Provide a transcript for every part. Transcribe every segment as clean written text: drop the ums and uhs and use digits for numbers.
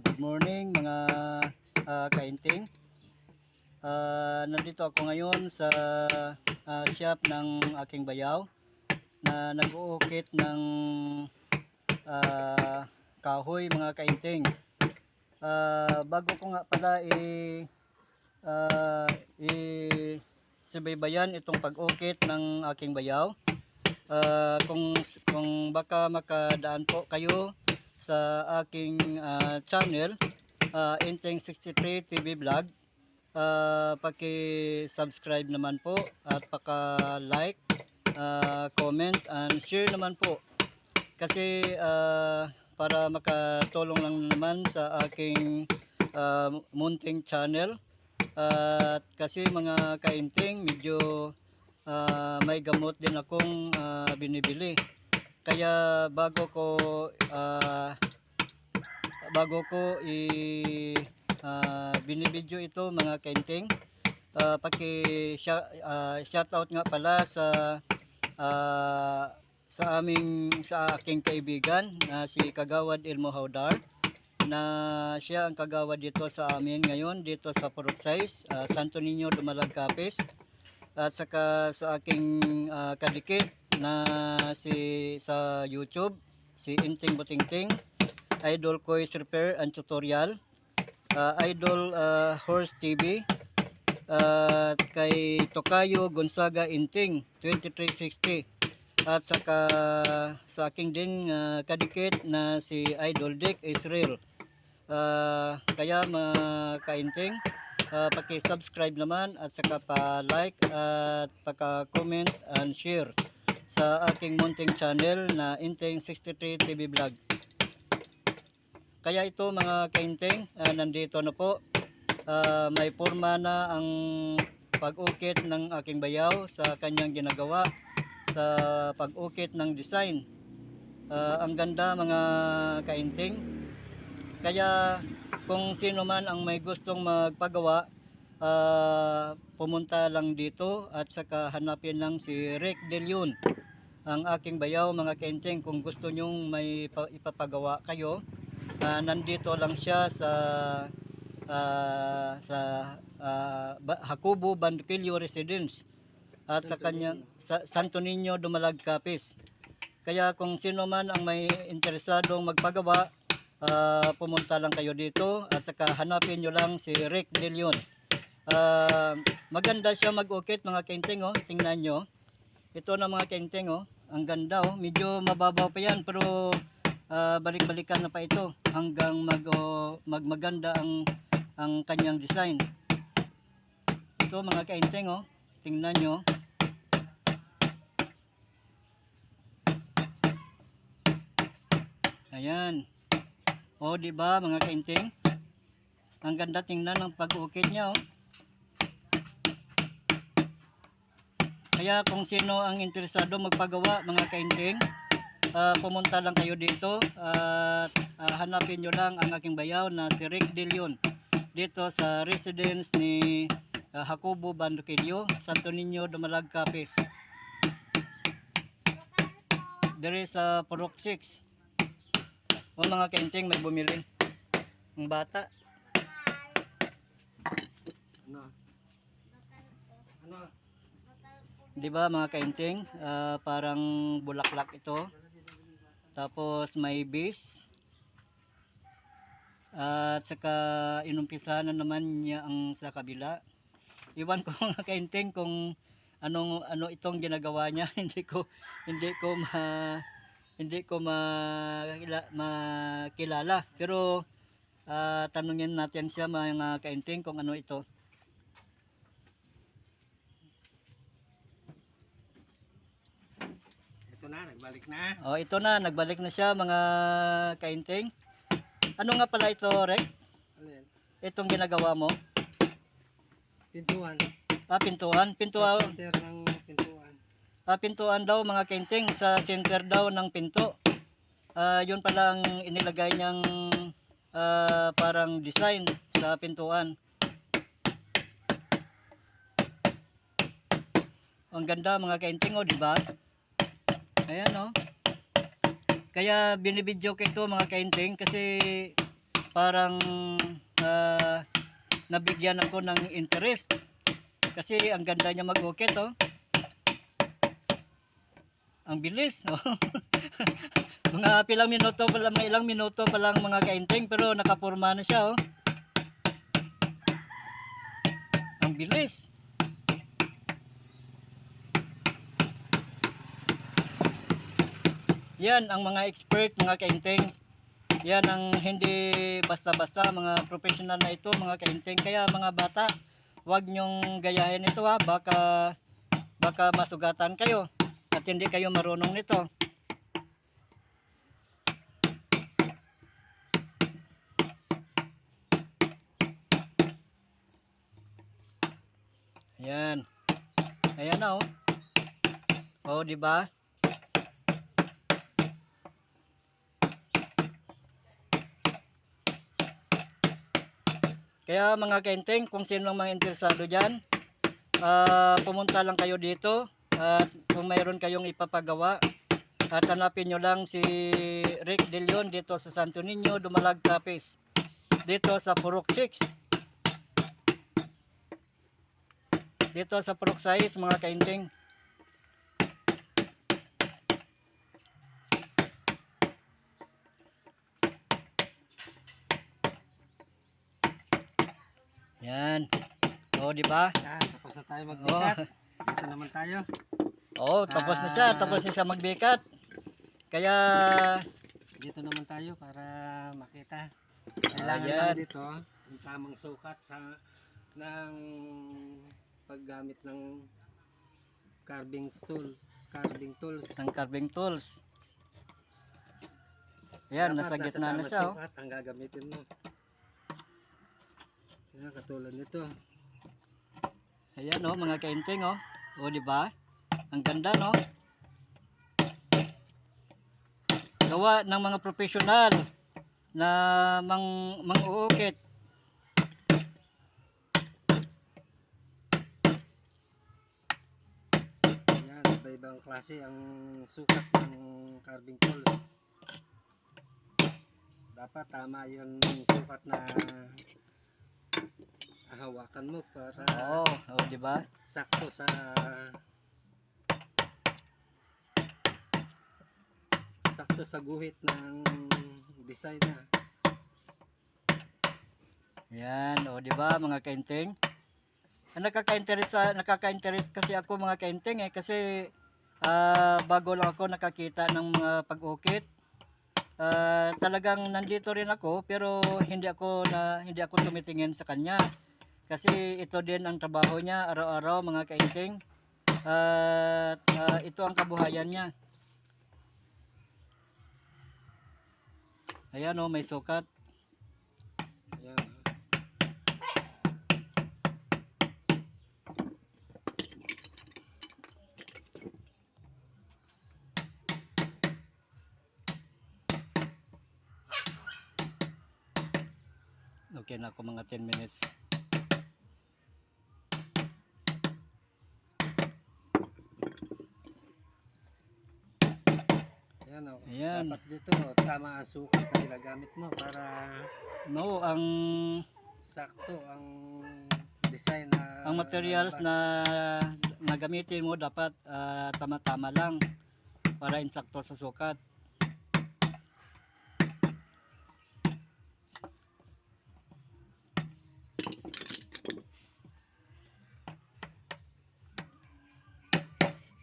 Good morning mga kainting. Nandito ako ngayon sa shop ng aking bayaw na nag-uukit ng kahoy mga kainting. Bago ko nga pala subaybayan itong pag-ukit ng aking bayaw, kung baka makadaan po kayo sa aking channel, Inteng63 TV Vlog, paki-subscribe naman po at paka-like, comment and share naman po, kasi para makatulong lang naman sa aking munting channel. At kasi mga kainting, medyo may gamot din akong binibili. Kaya bago ko binibidyo ito mga kainting, shoutout nga pala sa aking kaibigan na si Kagawad Ilmo Haudar, na siya ang kagawad dito sa amin ngayon dito sa Puruksais, Santo Niño, Dumalag, Capiz. At saka sa aking kadikit na sa YouTube, si Inting Butingting, Idol Kois Repair and Tutorial, Idol Horse TV, kay Tokayo Gonzaga Inting 2360, at saka sa aking din kadikit na si Idol Dick Israel. Kaya mga kainting, paki-subscribe naman at saka pa-like at paka-comment and share sa aking munting channel na Inteng63 TV Vlog. Kaya ito mga kainting, nandito na po. May forma na ang pag-ukit ng aking bayaw sa kanyang ginagawa sa pag-ukit ng design. Ang ganda mga kainting. Kaya kung sino man ang may gustong magpagawa, pumunta lang dito at saka hanapin lang si Rick De Leon, ang aking bayaw mga kainting. Kung gusto nyong may ipapagawa kayo, nandito lang siya sa Jacobo Bandquillo Residence at sa kanyang Santo Niño, Dumalag, Capiz. Kaya kung sino man ang may interesadong magpagawa, pumunta lang kayo dito at saka hanapin nyo lang si Rick De Leon. Maganda siya mag-ukit mga kainting, oh. Tingnan nyo. Ito na mga kainting, oh. Ang ganda, oh. Medyo mababaw pa yan, pero balik-balikan na pa ito hanggang magmaganda ang kanyang design. Ito mga kainting, oh. Tingnan nyo. Ayan. O, di ba mga kainting? Ang ganda tingnan ng pag-ukit niya, oh. Kaya kung sino ang interesado magpagawa mga kainting, pumunta lang kayo dito at hanapin nyo lang ang aking bayaw na si Rick De Leon dito sa residence ni Jacobo Bandquillo, Santo Niño, Dumalag, Capiz. There is a Purok 6. O mga kainting, may bumili ang bata. Di ba mga kainting, parang bulaklak ito, tapos may base, at saka inumpisa na naman niya ang sa kabila. Iwan ko mga kainting kung ano itong ginagawa niya. hindi ko makilala, pero tanungin natin siya mga kainting kung ano ito. Ito na, nagbalik na. Oh, ito na, nagbalik na siya mga kainting. Ano nga pala ito, Rek? Alin? Itong ginagawa mo? Pintuan. Pintuan. Sa center ng pintuan. Pintuan daw mga kainting, sa center daw ng pinto. Yun palang inilagay niyang parang design sa pintuan. Ang ganda mga kainting, oh, di ba? Ayan, oh. Kaya binibidyo ko ito mga kainting kasi parang ah, nabigyan ako ng interest. Kasi ang ganda niya mag-ukit oh. Ang bilis oh. Mga ilang minuto pa lang, mga ilang minuto pa lang mga kainting pero nakapurma na siya oh. Ang bilis. Yan ang mga expert mga kainting. Yan ang hindi basta-basta, mga professional na ito mga kainting. Kaya mga bata, huwag nyong gayahin ito ha, baka masugatan kayo at hindi kayo marunong nito. Ayan. Ayan na oh. Oh, di ba? Kaya mga kainting, kung sino ang mga interesado diyan, pumunta lang kayo dito at kung mayroon kayong ipapagawa at hanapin nyo lang si Rick De Leon dito sa Santo Niño, Dumalag, Capiz. Dito sa Purok 6. Dito sa Purok 6 mga kainting. Yan. Oh, di ba? Yan, tapos na tayo magbikat. Dito naman tayo. Oh, tapos na siya. Tapos na siya magbikat. Kaya Dito naman tayo para makita. Kailangan Ayan. lang dito ang tamang sukat ng paggamit ng carving tools. ng carving tools. Yan, nasa Dapat gitna na tamang siya. Oh. sukat ang gagamitin mo. Yan, katulad nito. Ayan oh, mga kainting oh. Oh, di ba? Ang ganda no? Gawa ng mga profesional na mang-uukit. Yan, iba-ibang klase ang sukat ng carving tools. Dapat tama yung sukat na hawakan mo para Oh, oh, di ba? sakto sa guhit ng design na. Yan, oh, di ba mga kainting? Nakaka-interest kasi ako mga kainting kasi bago lang ako nakakita ng mga pag-ukit. Talagang nandito rin ako pero hindi ako tumitingin sa kanya. Kasi ito din ang trabaho niya araw-araw mga kainting. At ito ang kabuhayan niya. Ayan oh, may sukat. Yan. Okay na ako mga 10 minutes. Yan, oh. Ayan. Dapat dito tama ang sukat na ginagamit mo para No, ang sakto ang design na materials lalabas. na gamitin mo dapat tama-tama lang para insakto sa sukat.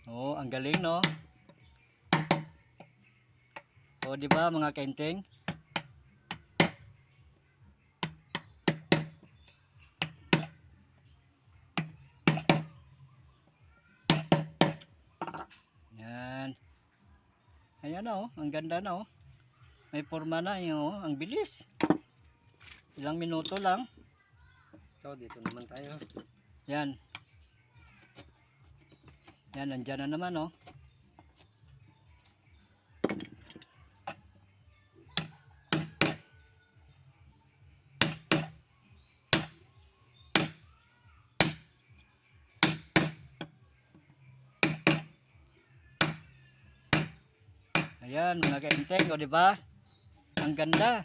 Oh, ang galing no? Oh, di ba mga kainting? Yan. Ayan na oh, ang ganda na oh. May forma na yun oh, ang bilis. Ilang minuto lang. Ito, dito naman tayo. Yan. Yan, nandyan na naman oh. Ayan mga kainteng, o di ba? Ang ganda.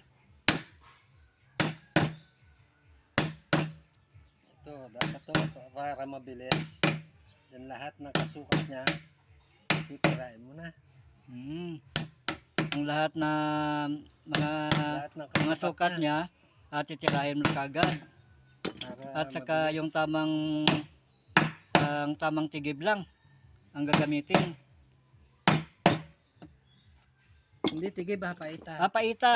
Ito, dapat to para mabilis. Yan lahat ng kasukat niya, titirain mo na. Ang lahat na mga Lahat ng mga sukat niya at titirahin mo kagad. para At saka mabilis. yung tamang tigib lang ang gagamitin. Hindi tigib ha, paita. Paita.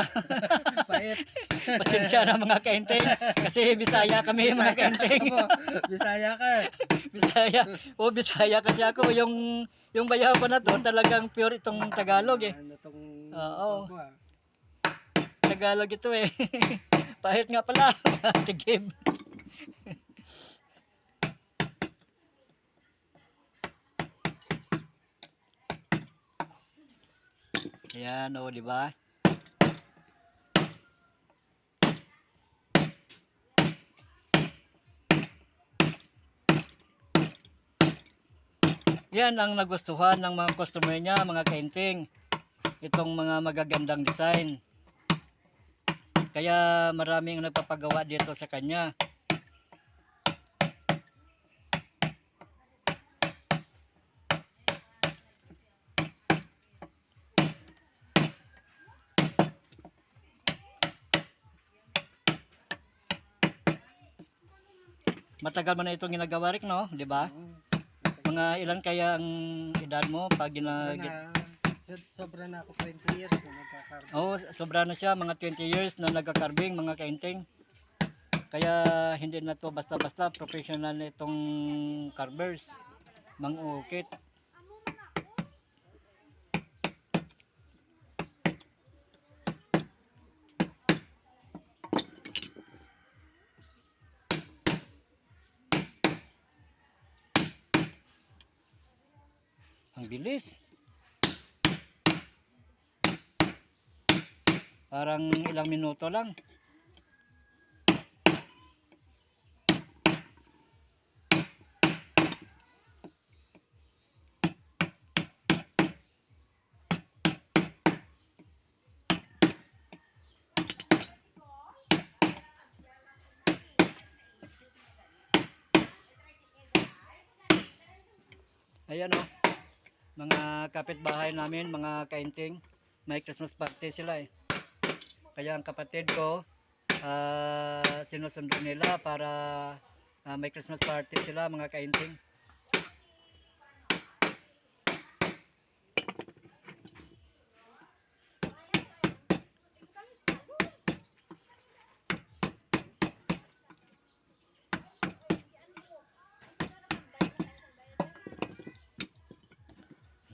Pait. Pasensya na mga kainteng kasi Bisaya kami mga kainteng. Ako, Bisaya ka. Bisaya. Bisaya kasi ako yung bayaw ko na to talagang pure itong Tagalog eh. Ano tong Oo. ko, ah. Tagalog ito eh. Pahit nga pala. Tigib. Ayan o, di ba? Yan ang nagustuhan ng mga customer niya, mga kainting. Itong mga magagandang design. Kaya maraming nagpapagawa dito sa kanya. Matagal mo na itong ginagawa, Rick, no? Di ba? Mga ilan kaya ang edad mo pag Sobra na ako 20 years na nagkakarbing. Oh, sobra na siya, mga 20 years na nagkakarbing, mga kainting. Kaya hindi na to basta-basta, professional na itong carvers, mang-ukit. Ang bilis. Parang ilang minuto lang. Ayan o, mga kapitbahay namin, mga kainting, may Christmas party sila eh. Kaya ang kapatid ko, sinusundo nila para may Christmas party sila, mga kainting.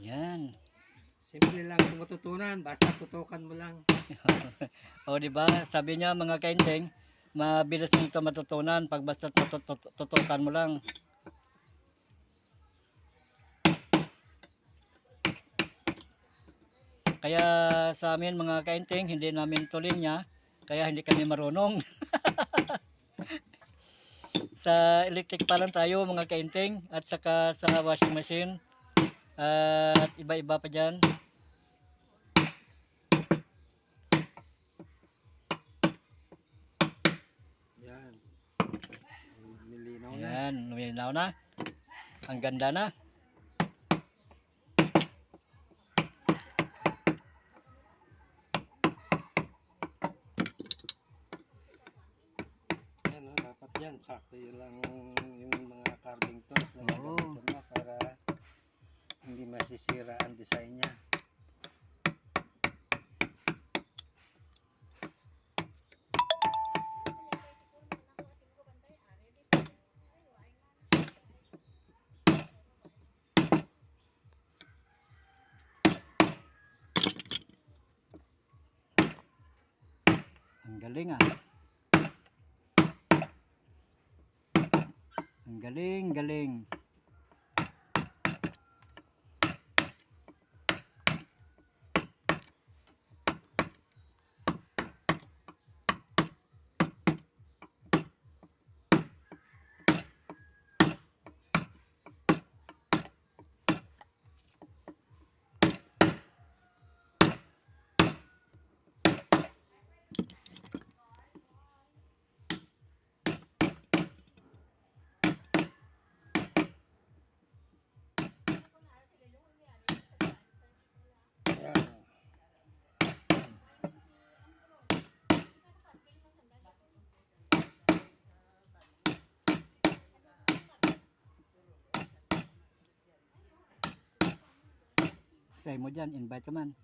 Yan. Simple lang kung matutunan, basta tutukan mo lang. O di ba? Sabi niya mga kainting, mabilis nito matutunan pag basta tutukan mo lang. Kaya sa amin mga kainting, hindi namin tulin niya, kaya hindi kami marunong. Sa electric pa lang tayo mga kainting, at saka sa washing machine, at iba-iba pa dyan. Yan. Nilinaw na. Ayan, luminaw na. Ang ganda na. Yan, oh, dapat yan. Sakto yun lang yung mga carving tools na gagamitin mo para hindi masisira ang design niya. Ang galing ah. Ang galing, galing. say mo dyan, invite ka man.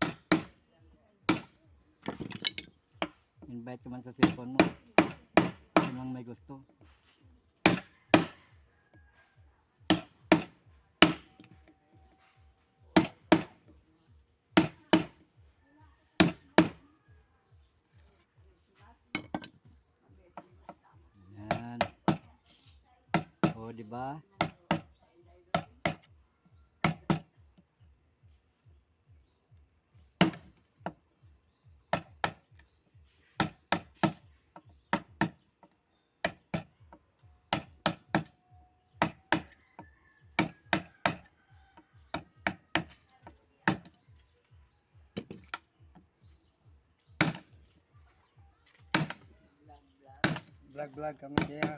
Invite ka man sa cellphone mo. Yun lang may gusto. Yan. O, diba? Vlog kami kaya.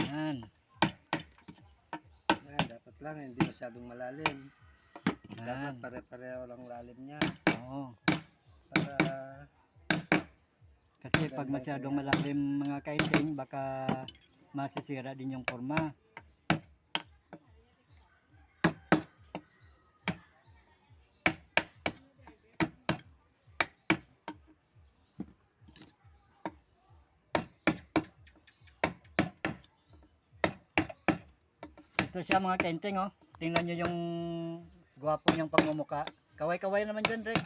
Yan. Yan, dapat lang hindi masyadong malalim. Dapat Yan. pare-pareho lang lalim niya Oo. para Kasi pag masyadong malalim mga kaiting, baka masisira din yung forma. Ito siya mga kaiting, oh. Tingnan nyo yung gwapo niyang pagmumuka. Kaway-kaway naman dyan, Drake.